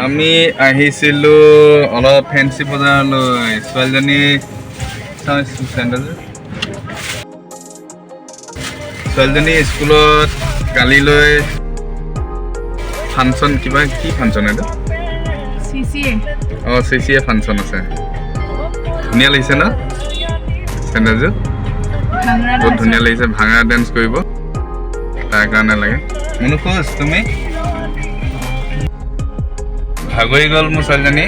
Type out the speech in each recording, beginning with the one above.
আমি আহিছিলোঁ অলপ ফেঞ্চি বজাৰলৈ ছোৱালীজনী স্কুলত কালিলৈ ফাংচন কিবা কি ফাংচন এইটো CCA ফাংচন আছে ধুনীয়া লাগিছে ন চেণ্ডেলযোৰ বহুত ধুনীয়া লাগিছে ভাঙা ডেন্স কৰিব তাৰ কাৰণে লাগে মনুখোজ তুমি ভাগৰি গ'ল মোৰ ছোৱালীজনী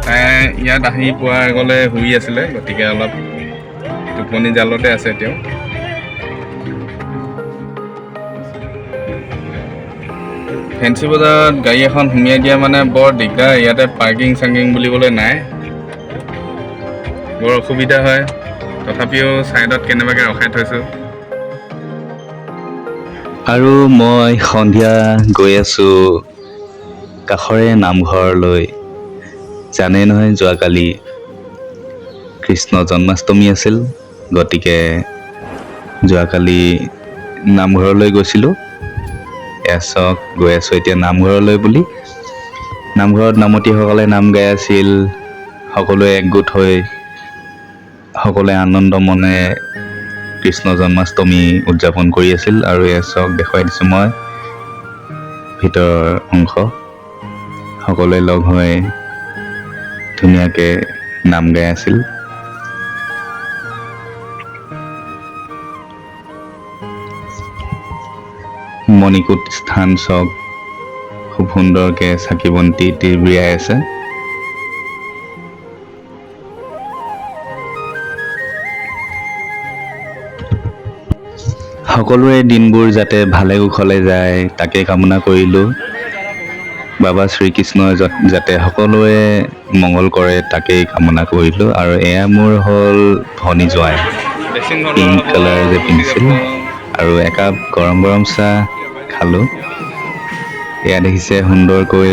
তাই ইয়াত আহি পোৱাৰ আগলৈ শুই আছিলে গতিকে অলপ টোপনি জালতে আছে এতিয়াও ফেঞ্চি বজাৰত গাড়ী এখন সুমিয়াই দিয়া মানে বৰ দিগদাৰ ইয়াতে পাৰ্কিং চাৰ্কিং বুলিবলৈ নাই বৰ অসুবিধা হয় তথাপিও ছাইডত কেনেবাকৈ ৰখাই থৈছোঁ আৰু মই সন্ধিয়া গৈ আছোঁ কাষৰে নামঘৰলৈ জানেই নহয় যোৱাকালি কৃষ্ণ জন্মাষ্টমী আছিল গতিকে যোৱাকালি নামঘৰলৈ গৈছিলোঁ এচক গৈ আছোঁ এতিয়া নামঘৰলৈ বুলি নামঘৰত নামতীসকলে নাম গাই আছিল সকলোৱে একগোট হৈ সকলোৱে আনন্দ মনে কৃষ্ণ জন্মাষ্টমী উদযাপন কৰি আছিল আৰু এচক দেখুৱাই দিছোঁ মই ভিতৰৰ অংশ সকলোৱে লগ হৈ ধুনীয়াকৈ নাম গাই আছিল মণিকূট স্থান চক খুব সুন্দৰকৈ চাকি বন্তি তিৰবিৰাই আছে সকলোৰে দিনবোৰ যাতে ভালে কুশলে যায় তাকে কামনা কৰিলোঁ বাবা শ্ৰীকৃষ্ণই যাতে সকলোৱে মংগল কৰে তাকেই কামনা কৰিলোঁ আৰু এয়া মোৰ হ'ল ভনী জোঁৱাই পিংক কালাৰ যে পিন্ধিছিল আৰু একাপ গৰম গৰম চাহ খালোঁ এয়া দেখিছে সুন্দৰকৈ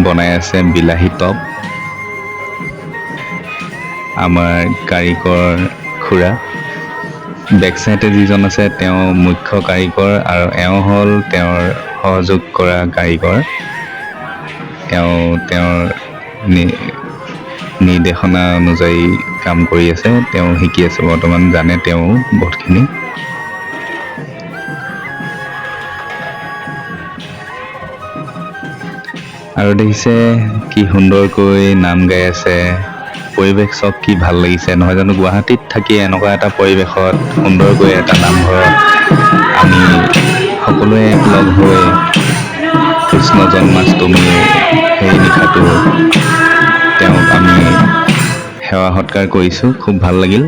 বনাই আছে বিলাহী টপ আমাৰ কাৰিকৰ খুৰা বেক চাইডে যিজন আছে তেওঁ মুখ্য কাৰিকৰ আৰু এওঁ হ'ল তেওঁৰ সহযোগ কৰা কাৰিকৰ তেওঁৰ নিৰ্দেশনা অনুযায়ী কাম কৰি আছে তেওঁ শিকি আছে বৰ্তমান জানে তেওঁ বহুতখিনি আৰু দেখিছে কি সুন্দৰকৈ নাম গাই আছে পৰিৱেশ চব কি ভাল লাগিছে নহয় জানো গুৱাহাটীত থাকি এনেকুৱা এটা পৰিৱেশত সুন্দৰকৈ এটা নামঘৰত আমি সকলোৱে লগ হৈ কৃষ্ণ জন্মাষ্টমীৰ সেই নিশাটো তেওঁক আমি সেৱা সৎকাৰ কৰিছোঁ খুব ভাল লাগিল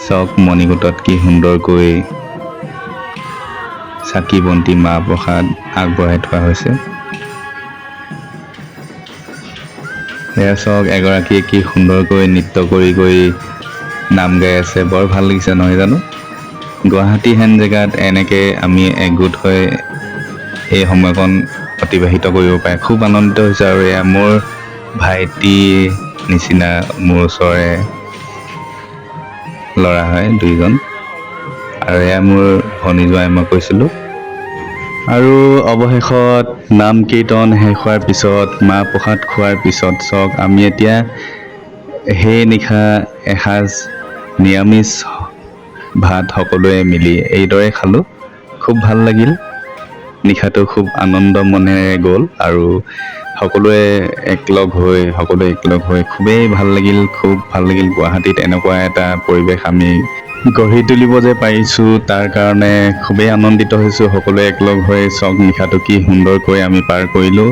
চক মণিকূটত কি সুন্দৰকৈ চাকি বন্তি মাহ প্ৰসাদ আগবঢ়াই থোৱা হৈছে এয়া চক এগৰাকীয়ে কি সুন্দৰকৈ নৃত্য কৰি নাম গাই আছে বৰ ভাল লাগিছে নহয় জানো গুৱাহাটী হেন জেগাত এনেকৈ আমি একগোট হৈ এই সময়কণ অতিবাহিত কৰিব পাৰে খুব আনন্দিত হৈছে আৰু এয়া মোৰ ভাইটি নিচিনা মোৰ ওচৰৰে ল'ৰা হয় দুইজন আৰু এয়া মোৰ ভনী জোঁৱাই মই কৈছিলোঁ আৰু অৱশেষত নাম কীৰ্তন শেষ হোৱাৰ পিছত মাহ প্ৰসাদ খোৱাৰ পিছত চক আমি এতিয়া সেই নিশা এসাঁজ নিৰামিষ ভাত সকলোৱে মিলি এইদৰে খালোঁ খুব ভাল লাগিল নিশাটো খুব আনন্দ মনেৰে গ'ল আৰু সকলোৱে একলগ হৈ খুবেই ভাল লাগিল খুব ভাল লাগিল গুৱাহাটীত এনেকুৱা এটা পৰিৱেশ আমি গঢ়ি তুলিব যে পাৰিছোঁ তাৰ কাৰণে খুবেই আনন্দিত হৈছোঁ সকলোৱে একলগ হৈ চক নিশাটো কি সুন্দৰকৈ আমি পাৰ কৰিলোঁ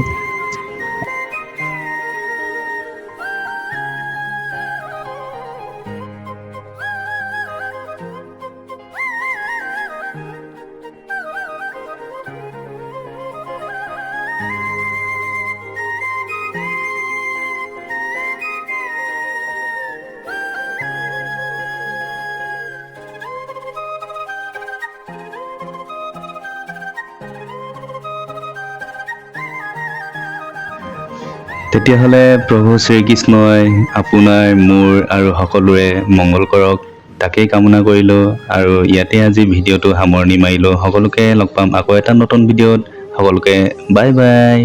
তেতিয়াহ'লে প্ৰভু শ্ৰীকৃষ্ণই আপোনাৰ মোৰ আৰু সকলোৰে মংগল কৰক তাকেই কামনা কৰিলোঁ আৰু ইয়াতে আজি ভিডিঅ'টো সামৰণি মাৰিলোঁ। সকলোকে লগ পাম আকৌ এটা নতুন ভিডিঅ'ত। সকলোকে বাই বাই।